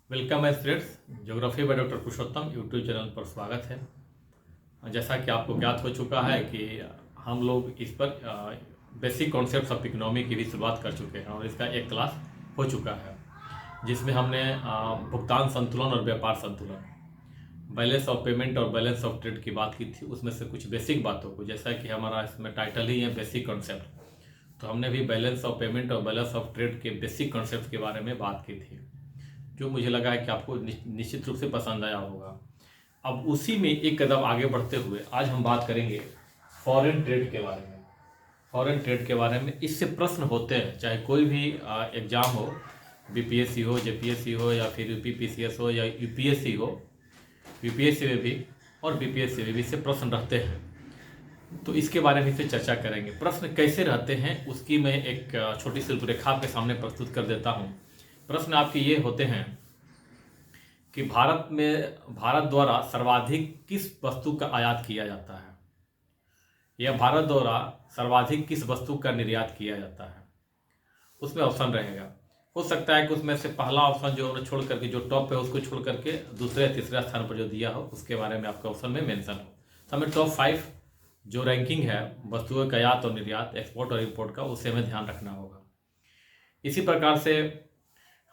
Welcome है students. Geography by doctor Purushottam YouTube channel पर स्वागत है। जैसा कि आपको ज्ञात हो चुका है कि हम लोग इस पर बेसिक कॉन्सेप्ट्स ऑफ इकोनॉमी की भी शुरुआत कर चुके हैं और इसका एक क्लास हो चुका है जिसमें हमने भुगतान संतुलन और व्यापार संतुलन, बैलेंस ऑफ पेमेंट और बैलेंस ऑफ ट्रेड की बात की थी। उसमें से कुछ बेसिक बातों को, जैसा कि हमारा इसमें टाइटल ही है बेसिक कॉन्सेप्ट, तो हमने भी बैलेंस ऑफ पेमेंट और बैलेंस ऑफ ट्रेड के बेसिक कॉन्सेप्ट के बारे में बात की थी, जो मुझे लगा है कि आपको निश्चित रूप से पसंद आया होगा। अब उसी में एक कदम आगे बढ़ते हुए आज हम बात करेंगे फॉरेन ट्रेड के बारे में। फॉरेन ट्रेड के बारे में इससे प्रश्न होते हैं, चाहे कोई भी एग्ज़ाम हो, बीपीएससी हो, जेपीएससी हो, या फिर यूपीपीसीएस हो, या यूपीएससी हो, यूपीएससी में भी और बीपीएससी में भी इससे प्रश्न रहते हैं। तो इसके बारे में इससे चर्चा करेंगे। प्रश्न कैसे रहते हैं उसकी मैं एक छोटी सी रूपरेखा आपके सामने प्रस्तुत कर देता हूँ। प्रश्न आपके ये होते हैं कि भारत द्वारा सर्वाधिक किस वस्तु का आयात किया जाता है, या भारत द्वारा सर्वाधिक किस वस्तु का निर्यात किया जाता है। उसमें ऑप्शन रहेगा। हो सकता है कि उसमें से पहला ऑप्शन जो हमने छोड़ करके, जो टॉप पे उसको छोड़ करके दूसरे तीसरे स्थान पर जो दिया हो उसके बारे में आपका ऑप्शन में मेंशन हो। तो हमें टॉप 5 जो रैंकिंग है वस्तुओं का आयात और निर्यात, एक्सपोर्ट और इम्पोर्ट का, उसे हमें ध्यान रखना होगा। इसी प्रकार से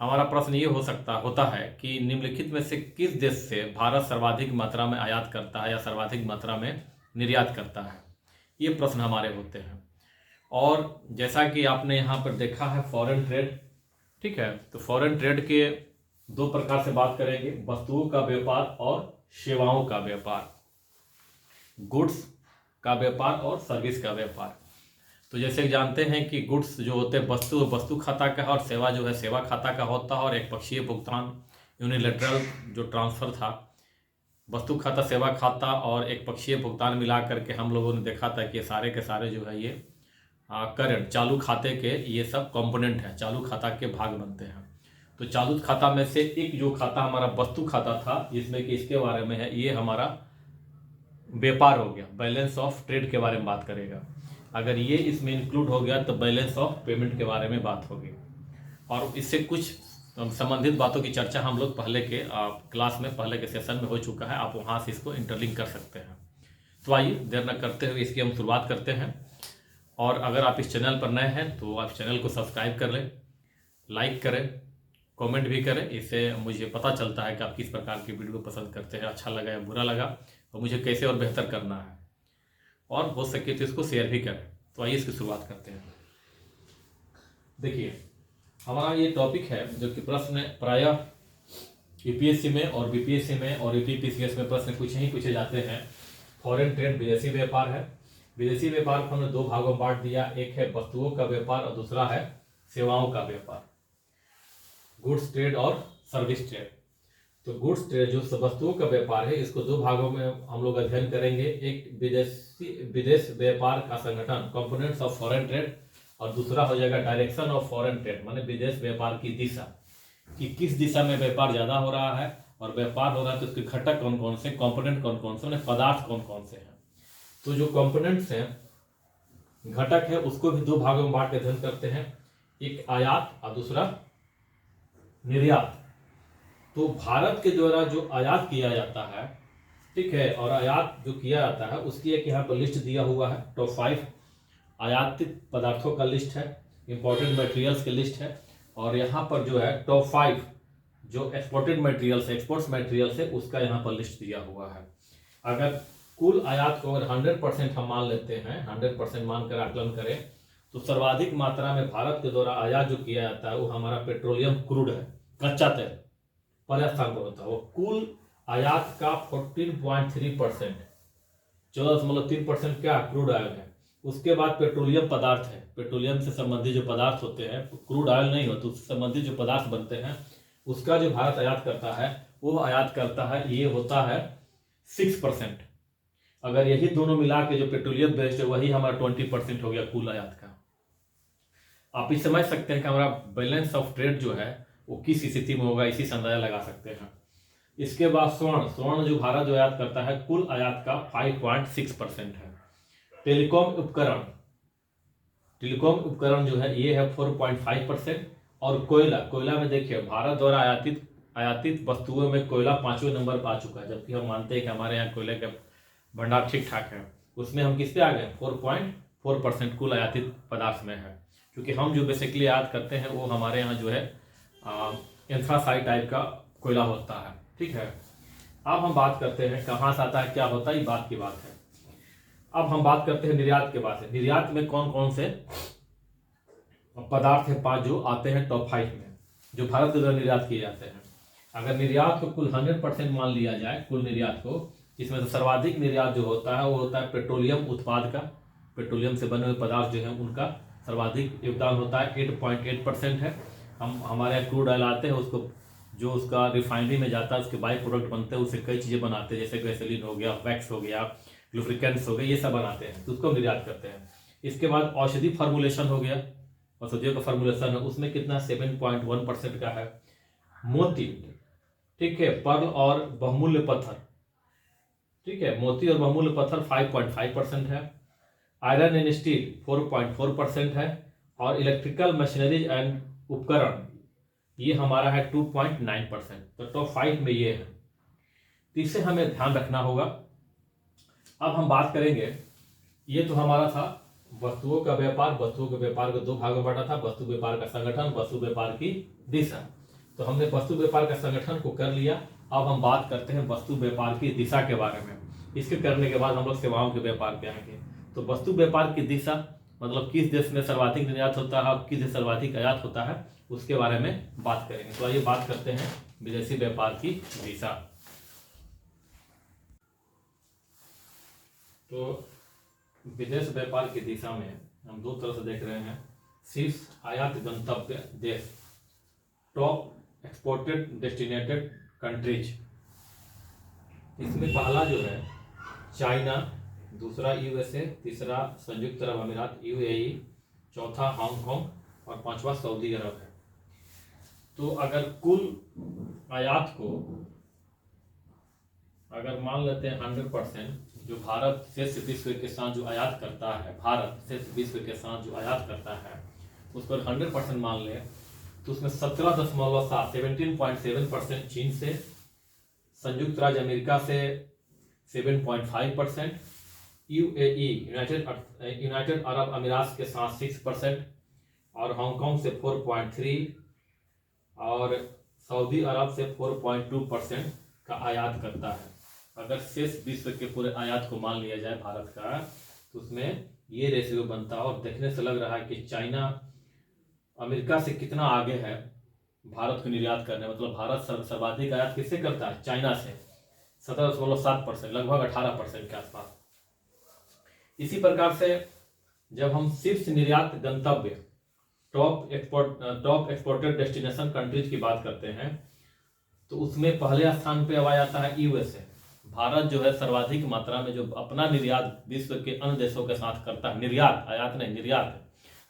हमारा प्रश्न ये होता है कि निम्नलिखित में से किस देश से भारत सर्वाधिक मात्रा में आयात करता है या सर्वाधिक मात्रा में निर्यात करता है। ये प्रश्न हमारे होते हैं। और जैसा कि आपने यहाँ पर देखा है फॉरेन ट्रेड, ठीक है, तो फॉरेन ट्रेड के दो प्रकार से बात करेंगे, वस्तुओं का व्यापार और सेवाओं का व्यापार, गुड्स का व्यापार और सर्विस का व्यापार। तो जैसे जानते हैं कि गुड्स जो होते हैं वस्तु खाता का है, और सेवा जो है सेवा खाता का होता है, और एक पक्षीय भुगतान यूनिलेटरल जो ट्रांसफ़र था, वस्तु खाता सेवा खाता और एक पक्षीय भुगतान मिला करके हम लोगों ने देखा था कि सारे के सारे जो है ये करंट चालू खाते के ये सब कंपोनेंट हैं, चालू खाता के भाग बनते हैं। तो चालू खाता में से एक जो खाता हमारा वस्तु खाता था, जिसमें कि इसके बारे में है, ये हमारा व्यापार हो गया, बैलेंस ऑफ ट्रेड के बारे में बात करेगा। अगर ये इसमें इंक्लूड हो गया तो बैलेंस ऑफ पेमेंट के बारे में बात होगी, और इससे कुछ संबंधित बातों की चर्चा हम लोग पहले के क्लास में, पहले के सेशन में हो चुका है। आप वहाँ से इसको इंटरलिंक कर सकते हैं। तो आइए देर न करते हुए इसकी हम शुरुआत करते हैं। और अगर आप इस चैनल पर नए हैं तो आप चैनल को सब्सक्राइब कर लें, लाइक करें, कमेंट भी करें। इससे मुझे पता चलता है कि आप किस प्रकार की वीडियो पसंद करते हैं, अच्छा लगा या बुरा लगा, और मुझे कैसे और बेहतर करना है, और हो सके तो इसको शेयर भी करें। तो आइए इसकी शुरुआत करते हैं। देखिए, हमारा ये टॉपिक है जो कि प्रश्न प्रायः यूपीएससी में और बीपीएससी में और यूपीपीसीएस में प्रश्न कुछ ही पूछे जाते हैं। फॉरेन ट्रेड विदेशी व्यापार है। विदेशी व्यापार को हमने दो भागों में बांट दिया, एक है वस्तुओं का व्यापार और दूसरा है सेवाओं का व्यापार, गुड्स ट्रेड और सर्विस ट्रेड। तो गुड्स ट्रेड जो वस्तुओं का व्यापार है, इसको दो भागों में हम लोग अध्ययन करेंगे। एक विदेश व्यापार का संगठन, कंपोनेंट्स ऑफ फॉरेन ट्रेड, और दूसरा हो जाएगा डायरेक्शन ऑफ फॉरेन ट्रेड, माने विदेश व्यापार की दिशा, कि किस दिशा में व्यापार ज़्यादा हो रहा है, और व्यापार हो रहा है तो उसके घटक कौन कौन से, कंपोनेंट कौन कौन से, माने पदार्थ कौन कौन से हैं। तो जो कंपोनेंट्स हैं, घटक है, उसको भी दो भागों में बांट के अध्ययन करते हैं, एक आयात और दूसरा निर्यात। तो भारत के द्वारा जो आयात किया जाता है, ठीक है, और आयात जो किया जाता है उसकी एक यहाँ पर लिस्ट दिया हुआ है। टॉप 5 आयातित पदार्थों का लिस्ट है, इंपोर्टेड मटेरियल्स की लिस्ट है, और यहाँ पर जो है टॉप 5 जो एक्सपोर्टेड मटेरियल्स, एक्सपोर्ट्स मटेरियल्स है, उसका यहाँ पर लिस्ट दिया हुआ है। अगर कुल आयात को अगर 100% हम मान लेते हैं, 100% मानकर आकलन करें, तो सर्वाधिक मात्रा में भारत के द्वारा आयात जो किया जाता है वो हमारा पेट्रोलियम क्रूड है, कच्चा तेल पहले स्थान पर होता है। वो कुल आयात का 14.3%, 14.3% क्या क्रूड ऑयल है। उसके बाद पेट्रोलियम पदार्थ है, पेट्रोलियम से संबंधित जो पदार्थ होते हैं, क्रूड ऑयल नहीं होते, उससे संबंधित जो पदार्थ बनते हैं, उसका जो भारत आयात करता है वो आयात करता है, ये होता है 6%। अगर यही दोनों मिला के जो पेट्रोलियम बेस्ड है वही हमारा 20% हो गया कुल आयात का। आप इस समझ सकते हैं कि हमारा बैलेंस ऑफ ट्रेड जो है वो किस स्थिति में होगा, इसी से अंदाजा लगा सकते हैं। इसके बाद स्वर्ण जो भारत जो आयात करता है कुल आयात का 5.6% है। टेलीकॉम उपकरण जो है ये है 4.5%। और कोयला में देखिए भारत द्वारा आयातित आयातित वस्तुओं में कोयला 5वें नंबर पर आ चुका है, जबकि हम मानते हैं कि हमारे यहाँ कोयले का भंडार ठीक ठाक है। उसमें हम किस पे आ गए? 4.4% कुल आयातित पदार्थ में है, क्योंकि हम जो बेसिकली आयात करते हैं वो हमारे यहाँ जो है एंथ्रासाइट टाइप का कोयला होता है। ठीक है, अब हम बात करते हैं कहाँ से आता है, क्या होता है, ये बात की बात है। अब हम बात करते हैं निर्यात के बाद से। निर्यात में कौन कौन से पदार्थ है 5 जो आते हैं टॉप 5 में, जो भारत के द्वारा निर्यात किए जाते हैं। अगर निर्यात को कुल 100% मान लिया जाए, कुल निर्यात को, इसमें से सर्वाधिक निर्यात जो होता है वो होता है पेट्रोलियम उत्पाद का। पेट्रोलियम से बने हुए पदार्थ जो है उनका सर्वाधिक योगदान होता है, 8.8% है। हम हमारे यहाँ क्रूड ऑयल आते हैं, उसको जो उसका रिफाइनरी में जाता है, उसके बाई प्रोडक्ट बनते हैं, उससे कई चीज़ें बनाते हैं, जैसे गैसोलीन हो गया, वैक्स हो गया, लुब्रिकेंट्स हो गए, ये सब बनाते हैं, तो उसको हम निर्यात करते हैं। इसके बाद औषधि फार्मूलेशन हो गया, औषधियों का फार्मूलेशन है, उसमें कितना 7.1% का है। मोती, ठीक है, पर्ल और बहुमूल्य पत्थर, ठीक है, मोती और बहुमूल्य पत्थर 5.5% है। आयरन एंड स्टील 4.4% है। और इलेक्ट्रिकल मशीनरीज एंड उपकरण ये हमारा है 2.9%। तो टॉप 5 में ये है, तो इसे हमें ध्यान रखना होगा। अब हम बात करेंगे, ये तो हमारा था वस्तुओं का व्यापार। वस्तुओं के व्यापार को 2 भाग में बांटा था, वस्तु व्यापार का संगठन, वस्तु व्यापार की दिशा। तो हमने वस्तु व्यापार का संगठन को कर लिया। अब हम बात करते हैं वस्तु व्यापार की दिशा के बारे में। इसके करने के बाद हम लोग सेवाओं के व्यापार पे आएंगे। तो वस्तु व्यापार की दिशा मतलब किस देश में सर्वाधिक निर्यात होता है और किस देश सर्वाधिक आयात होता है, उसके बारे में बात करेंगे। तो आइए बात करते हैं विदेशी व्यापार की दिशा। तो विदेश व्यापार की दिशा में हम 2 तरह से देख रहे हैं। शीर्ष आयात गंतव्य देश, टॉप एक्सपोर्टेड डेस्टिनेटेड कंट्रीज। इसमें पहला जो है चाइना, दूसरा यूएसए, तीसरा संयुक्त अरब अमीरात यूएई, चौथा हांगकांग और 5वां सऊदी अरब है। तो अगर कुल आयात को अगर मान लेते हैं 100%, जो भारत शेष विश्व के साथ जो आयात करता है, भारत शेष विश्व के साथ जो आयात करता है उस पर 100% मान ले, तो उसमें 17.7% चीन से, संयुक्त राज्य अमेरिका से 7.5%, यूएई यूनाइटेड अरब अमीरात के साथ 6% और हांगकांग से 4.3% और सऊदी अरब से 4.2% का आयात करता है। अगर शेष विश्व के पूरे आयात को मान लिया जाए भारत का, तो उसमें ये रेशियो बनता है। और देखने से लग रहा है कि चाइना अमेरिका से कितना आगे है भारत को निर्यात करने, मतलब भारत सर्वाधिक आयात किससे करता है? चाइना से 17.7%, लगभग 18% के आसपास। इसी प्रकार से जब हम शीर्ष निर्यात गंतव्य टॉप एक्सपोर्टेड डेस्टिनेशन कंट्रीज की बात करते हैं, तो उसमें पहले स्थान पे अब आ जाता है यूएसए। भारत जो है सर्वाधिक मात्रा में जो अपना निर्यात विश्व के अन्य देशों के साथ करता है, निर्यात, आयात नहीं, निर्यात,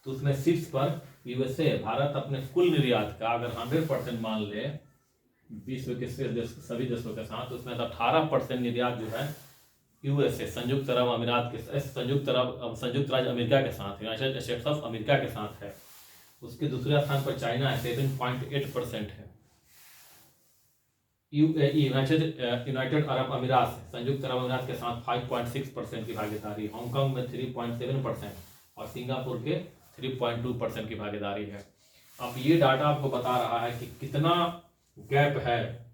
तो उसमें शीर्ष पर यूएसए। भारत अपने कुल निर्यात का अगर 100% मान ले विश्व के सभी देशों के साथ, उसमें 18% निर्यात जो है यूएसए, संयुक्त अरब अमीरात के, संयुक्त राज्य अमेरिका के साथ, यूनाइटेड स्टेट्स ऑफ अमेरिका के साथ है। उसके दूसरे स्थान पर चाइना है, 7.8% है। यूएई यूनाइटेड अरब अमीरात, संयुक्त अरब अमीरात के साथ 5.6% की भागीदारी, हांगकांग में 3.7% और सिंगापुर के 3.2% की भागीदारी है। अब ये डाटा आपको बता रहा है कि कितना गैप है।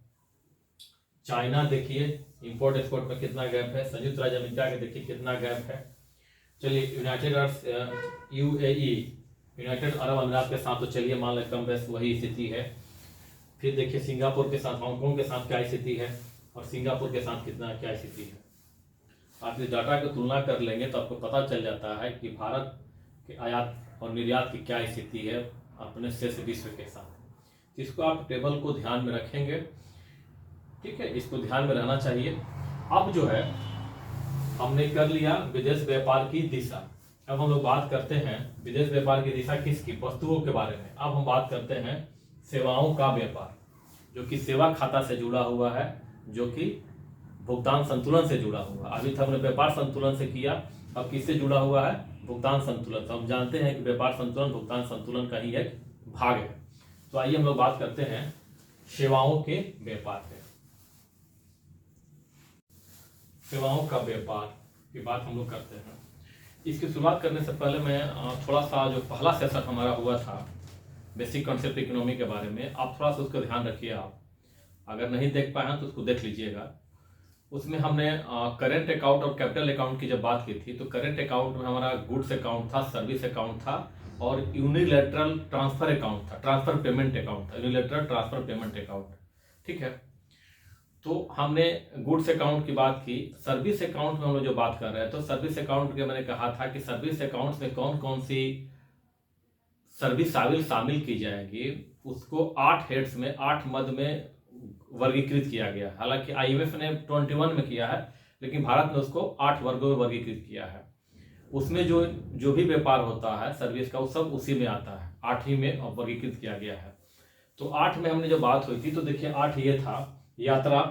चाइना देखिए इंपोर्ट एक्सपोर्ट में कितना गैप है, संयुक्त राज्य अमेरिका के देखिए कितना गैप है। चलिए यूएई यूनाइटेड अरब अमीरात के साथ तो चलिए मान लें कम बेस वही स्थिति है। फिर देखिए सिंगापुर के साथ, हांगकांग के साथ क्या स्थिति है और सिंगापुर के साथ कितना क्या स्थिति है। आप इस डाटा की तुलना कर लेंगे तो आपको पता चल जाता है कि भारत के आयात और निर्यात की क्या स्थिति है अपने शेष विश्व के साथ। इसको आप टेबल को ध्यान में रखेंगे, ठीक है, इसको ध्यान में रहना चाहिए। अब जो है हमने कर लिया विदेश व्यापार की दिशा। अब हम लोग बात करते हैं विदेश व्यापार की दिशा किसकी? वस्तुओं के बारे में। अब हम बात करते हैं सेवाओं का व्यापार, जो कि सेवा खाता से जुड़ा हुआ है, जो कि भुगतान संतुलन से जुड़ा हुआ है। अभी तक हमने व्यापार संतुलन से किया, अब किससे जुड़ा हुआ है? भुगतान संतुलन। तो हम जानते हैं कि व्यापार संतुलन भुगतान संतुलन का ही एक भाग है। तो आइए हम लोग बात करते हैं सेवाओं के व्यापार पे। सेवाओं का व्यापार की बात हम लोग करते हैं। इसकी शुरुआत करने से पहले मैं थोड़ा सा जो पहला सेशन हमारा हुआ था बेसिक कॉन्सेप्ट इकोनॉमी के बारे में, आप थोड़ा सा उसका ध्यान रखिए। आप अगर नहीं देख पाए हैं तो उसको देख लीजिएगा। उसमें हमने करेंट अकाउंट और कैपिटल अकाउंट की जब बात की थी तो करेंट अकाउंट में हमारा गुड्स अकाउंट था, सर्विस अकाउंट था और यूनिलेटरल ट्रांसफर अकाउंट था, ट्रांसफर पेमेंट अकाउंट था, यूनिलेटरल ट्रांसफर पेमेंट अकाउंट। ठीक है, तो हमने गुड्स अकाउंट की बात की। सर्विस अकाउंट में हम लोग जो बात कर रहे हैं तो सर्विस अकाउंट के मैंने कहा था कि सर्विस अकाउंट में कौन कौन सी सर्विस शामिल की जाएगी, उसको 8 हेड्स में 8 मद में वर्गीकृत किया गया। हालांकि IMF ने 21 में किया है, लेकिन भारत ने उसको 8 वर्गों में वर्गीकृत किया है। उसमें जो भी व्यापार होता है सर्विस का वो सब उसी में आता है, 8 ही में वर्गीकृत किया गया है। तो 8 में हमने जो बात हुई थी तो देखिए 8 ये था, यात्रा,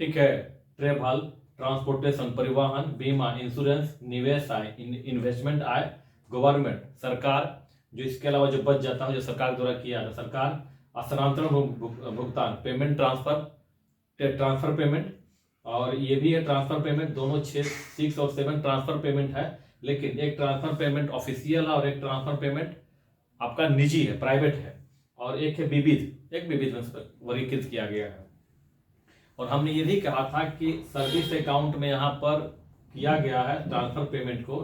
ठीक है, ट्रेवल, ट्रांसपोर्टेशन, परिवहन, बीमा, इंश्योरेंस, निवेश आय, इन्वेस्टमेंट आय, गवर्नमेंट, सरकार, जो इसके अलावा जो बच जाता है जो सरकार द्वारा किया जाता है, सरकार, स्थानांतरण भुगतान, पेमेंट ट्रांसफर पेमेंट, और ये भी है ट्रांसफर पेमेंट। दोनों 6 और 7 ट्रांसफर पेमेंट है, लेकिन एक ट्रांसफर पेमेंट ऑफिशियल और एक ट्रांसफर पेमेंट आपका निजी है, प्राइवेट है, और एक है विविध में वर्गीकृत किया गया है। और हमने ये भी कहा था कि सर्विस अकाउंट में यहाँ पर किया गया है ट्रांसफर पेमेंट को,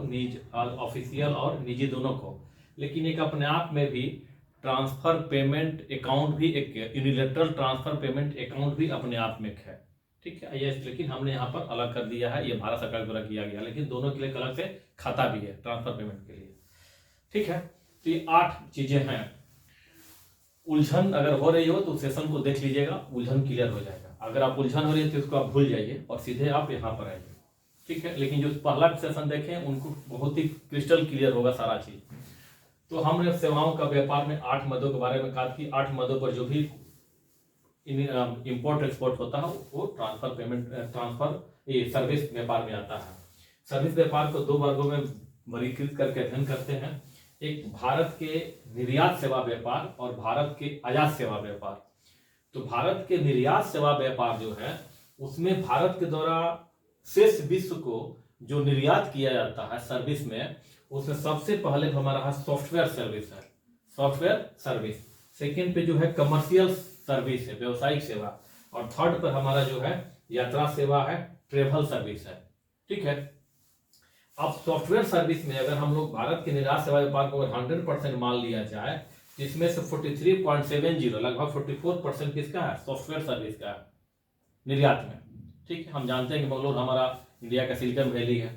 ऑफिशियल और निजी दोनों को, लेकिन एक अपने आप में भी ट्रांसफर पेमेंट अकाउंट भी एक यूनिलेटरल ट्रांसफर पेमेंट अकाउंट भी अपने आप में है। ठीक है, ये लेकिन हमने यहाँ पर अलग कर दिया है, ये भारत सरकार द्वारा किया गया, लेकिन दोनों के लिए अलग से खाता भी है ट्रांसफर पेमेंट के लिए। ठीक है, तो ये 8 चीजें हैं। उलझन अगर हो रही हो तो सेशन को देख लीजिएगा, उलझन क्लियर हो जाएगा। अगर आप उलझन हो रही है तो इसको आप भूल जाइए और सीधे आप यहाँ पर आइए। ठीक है, लेकिन जो पहला सेशन देखें उनको बहुत ही क्रिस्टल क्लियर होगा सारा चीज। तो हमने सेवाओं का व्यापार में 8 मदों के बारे में कहा कि 8 मदों पर जो भी इंपोर्ट एक्सपोर्ट होता है वो सर्विस व्यापार में आता है। सर्विस व्यापार को 2 वर्गों में वर्गीकृत करके अध्ययन करते हैं, एक भारत के निर्यात सेवा व्यापार और भारत के आयात सेवा व्यापार। तो भारत के निर्यात सेवा व्यापार जो है उसमें भारत के द्वारा शेष विश्व को जो निर्यात किया जाता है सर्विस में, उसमें सबसे पहले हमारा सॉफ्टवेयर सर्विस है, सॉफ्टवेयर सर्विस। सेकेंड पे जो है कमर्शियल सर्विस है, व्यवसायिक सेवा, और थर्ड पर हमारा जो है यात्रा सेवा है, ट्रेवल सर्विस है। ठीक है, अब सॉफ्टवेयर सर्विस में अगर हम लोग भारत के निर्यात सेवा व्यापार को 100% मान लिया जाए, जिसमें से 43.70 लगभग 44% किसका है, सॉफ्टवेयर सर्विस का है निर्यात में। ठीक है, हम जानते हैं कि बेंगलोर हमारा इंडिया का सिलिकॉन वैली है।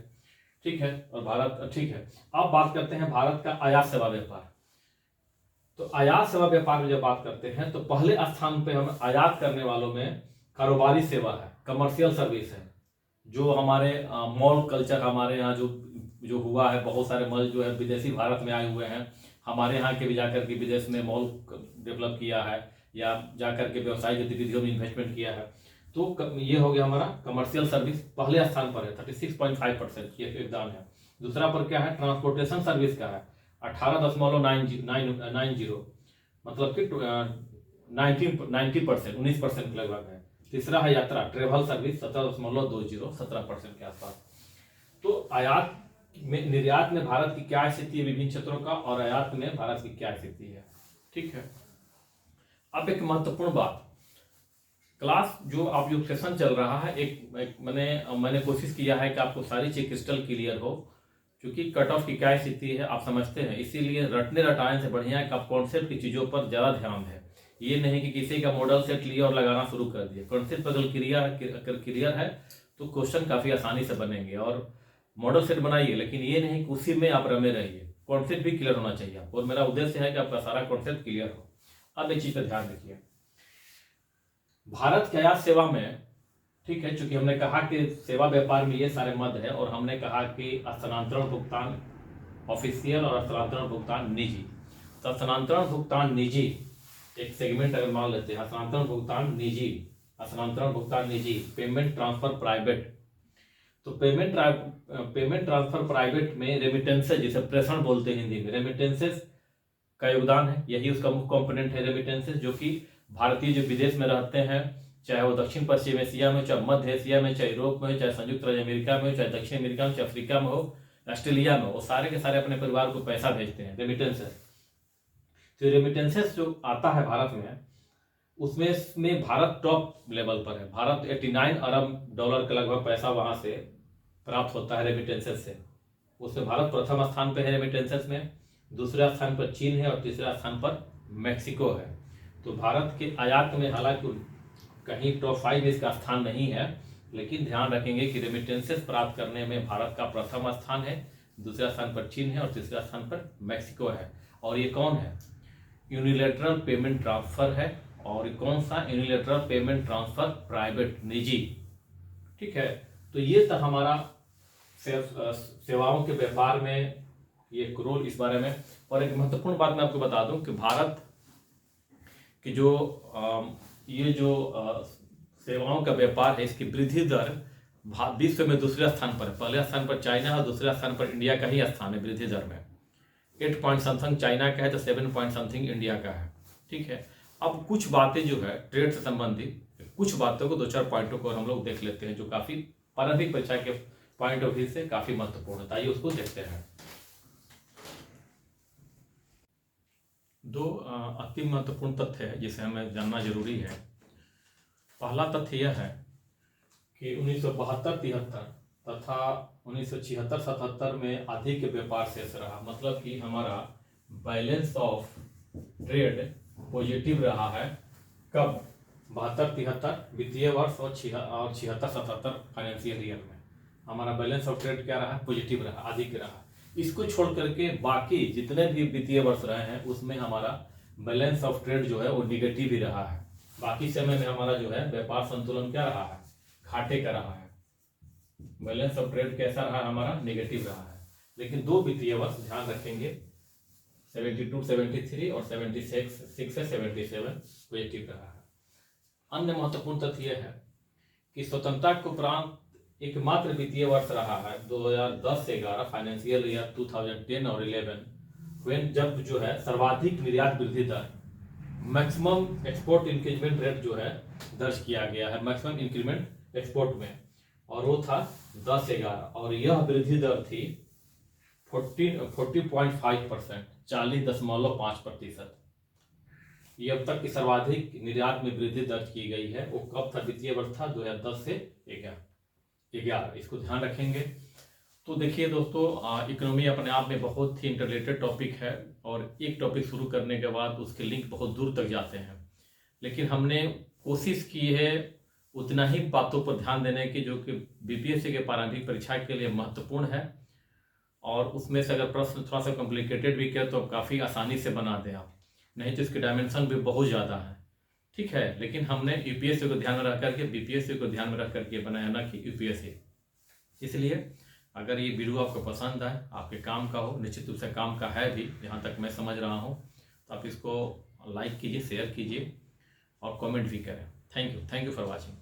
ठीक है, और भारत, ठीक है, अब बात करते हैं भारत का आयात सेवा व्यापार। तो आयात सेवा व्यापार में जब बात करते हैं तो पहले स्थान पे हम आयात करने वालों में कारोबारी सेवा है, कमर्शियल सर्विस है। जो हमारे मॉल कल्चर हमारे यहाँ जो हुआ है, बहुत सारे मॉल जो है विदेशी भारत में आए हुए हैं, हमारे यहाँ के भी जाकर के विदेश में मॉल डेवलप किया है या जाकर के व्यवसायिक गतिविधियों में इन्वेस्टमेंट किया है। तो ये हो गया हमारा कमर्शियल सर्विस, पहले स्थान पर है, 36.5% ये योगदान है। दूसरा पर क्या है, ट्रांसपोर्टेशन सर्विस का है 18.90, मतलब कि 19% लगभग है। तीसरा है यात्रा ट्रेवल सर्विस 17.20, 17% के आसपास। तो आयात में, निर्यात में भारत की क्या स्थिति है विभिन्न क्षेत्रों का, और आयात में भारत की क्या स्थिति है। ठीक है, अब एक महत्वपूर्ण बात, क्लास जो आप जो सेशन चल रहा है, एक मैंने कोशिश किया है कि आपको सारी चीज क्रिस्टल क्लियर हो, क्योंकि कट ऑफ की क्या स्थिति है आप समझते हैं, इसीलिए रटने रटाने से बढ़िया है कि आप कॉन्सेप्ट की चीजों पर ज्यादा ध्यान दें। ये नहीं कि किसी का मॉडल सेट लिया और लगाना शुरू कर दिया। कॉन्सेप्ट अगर क्लियर है तो क्वेश्चन काफी आसानी से बनेंगे, और मॉडल सेट बनाइए, लेकिन ये नहीं कि उसी में आप रमे रहिए, कॉन्सेप्ट भी क्लियर होना चाहिए आपको, और मेरा उद्देश्य है कि आपका सारा कॉन्सेप्ट क्लियर हो। अब एक चीज पर ध्यान रखिए, भारत के आयात सेवा में, ठीक है, चूंकि हमने कहा कि सेवा व्यापार में ये सारे मद है, और हमने कहा कि स्थानांतरण भुगतान ऑफिशियल और स्थानांतरण भुगतान निजी। तो स्थानांतरण भुगतान निजी एक सेगमेंट अगर मान लेते हैं, स्थानांतरण भुगतान निजी, पेमेंट ट्रांसफर प्राइवेट। तो पेमेंट ट्रांसफर प्राइवेट में रेमिटेंसेज, जिसे प्रेषण बोलते हैं हिंदी में, रेमिटेंसेज का योगदान है, यही उसका मुख्य कंपोनेंट है रेमिटेंसेज, जो कि भारतीय जो विदेश में रहते हैं, चाहे वो दक्षिण पश्चिम एशिया में, चाहे मध्य एशिया में, चाहे यूरोप में, चाहे संयुक्त राज्य अमेरिका में, चाहे दक्षिण अमेरिका में, चाहे अफ्रीका में हो, ऑस्ट्रेलिया में, वो सारे के सारे अपने परिवार को पैसा भेजते हैं, रेमिटेंसेस। तो रेमिटेंसेस जो आता है भारत में, उसमें भारत टॉप लेवल पर है। भारत 89 अरब डॉलर का लगभग पैसा वहां से प्राप्त होता है रेमिटेंसेस से। उसमें भारत प्रथम स्थान पर है रेमिटेंसेस में, दूसरा स्थान पर चीन है और तीसरा स्थान पर मैक्सिको है। तो भारत के आयात में हालांकि कहीं टॉप 5 में इसका स्थान नहीं है, लेकिन ध्यान रखेंगे कि रेमिटेंसेस प्राप्त करने में भारत का प्रथम स्थान है, दूसरा स्थान पर चीन है और तीसरा स्थान पर मैक्सिको है। और ये कौन है? यूनिलैटरल पेमेंट ट्रांसफर है। और ये कौन सा? यूनिलैटरल पेमेंट ट्रांसफर प्राइवेट, निजी। ठीक है, तो ये था हमारा सेवाओं के व्यापार में ये रोल, इस बारे में। और एक महत्वपूर्ण बात मैं आपको बता दूं कि भारत की जो ये जो सेवाओं का व्यापार है, इसकी वृद्धि दर विश्व में दूसरे स्थान पर है। पहले स्थान पर चाइना है, दूसरे स्थान पर इंडिया का ही स्थान है वृद्धि दर में। 8 पॉइंट समथिंग चाइना का है तो 7 पॉइंट समथिंग इंडिया का है। ठीक है, अब कुछ बातें जो है ट्रेड से संबंधित, कुछ बातों को 2-4 पॉइंटों को हम लोग देख लेते हैं जो काफी प्रारंभिक परीक्षा के पॉइंट ऑफ व्यू से काफी महत्वपूर्ण है। आइए उसको देखते हैं। दो अति महत्वपूर्ण तथ्य है जिसे हमें जानना जरूरी है। पहला तथ्य यह है कि 1972-73 तथा 1976-77 में अधिक व्यापार शेष रहा, मतलब कि हमारा बैलेंस ऑफ ट्रेड पॉजिटिव रहा है। कब? 72-73 वित्तीय वर्ष और 76-77 फाइनेंशियल ईयर में हमारा बैलेंस ऑफ ट्रेड क्या रहा? पॉजिटिव रहा, अधिक रहा। इसको छोड़ करके बाकी जितने भी वित्तीय वर्ष रहे हैं उसमें हमारा बैलेंस ऑफ ट्रेड जो है वो निगेटिव ही रहा है। बाकी समय में हमारा जो है व्यापार संतुलन क्या रहा है? घाटे का रहा है। बैलेंस ऑफ ट्रेड कैसा रहा? हमारा निगेटिव रहा है। लेकिन 2 वित्तीय वर्ष ध्यान रखेंगे, 72-73 और 76 से 77 पॉजिटिव रहा है। अन्य महत्वपूर्ण तथ्य यह है कि स्वतंत्रता के उपरांत एकमात्र वित्तीय वर्ष रहा है 2010 से 11 फाइनेंशियल ईयर 2010 और 11 व्हेन जब जो है सर्वाधिक निर्यात वृद्धि दर, मैक्सिमम एक्सपोर्ट इंक्रीमेंट रेट जो है दर्ज किया गया है मैक्सिमम इंक्रीमेंट एक्सपोर्ट में, और वो था 10 से 11 और यह वृद्धि दर थी 40.5%, 40.5%। ये अब तक की सर्वाधिक निर्यात में वृद्धि दर्ज की गई है। वो कब था? वित्तीय वर्ष था 2010 से 11। इसको ध्यान रखेंगे। तो देखिए दोस्तों, इकोनॉमी अपने आप में बहुत ही इंटरलेटेड टॉपिक है और एक टॉपिक शुरू करने के बाद उसके लिंक बहुत दूर तक जाते हैं, लेकिन हमने कोशिश की है उतना ही बातों पर ध्यान देने की जो कि बीपीएससी के प्रारंभिक परीक्षा के लिए महत्वपूर्ण है। और उसमें से अगर प्रश्न थोड़ा सा कॉम्प्लिकेटेड भी किया तो काफ़ी आसानी से बना दें आप, नहीं तो इसके डायमेंशन भी बहुत ज़्यादा है। ठीक है, लेकिन हमने यूपीएससी को ध्यान में रख करके बीपीएससी को ध्यान में रख करके बनाया, ना कि यूपीएससी। इसलिए अगर ये वीडियो आपको पसंद आए, आपके काम का हो, निश्चित रूप से काम का है भी जहाँ तक मैं समझ रहा हूँ, तो आप इसको लाइक कीजिए, शेयर कीजिए और कमेंट भी करें। Thank you for watching.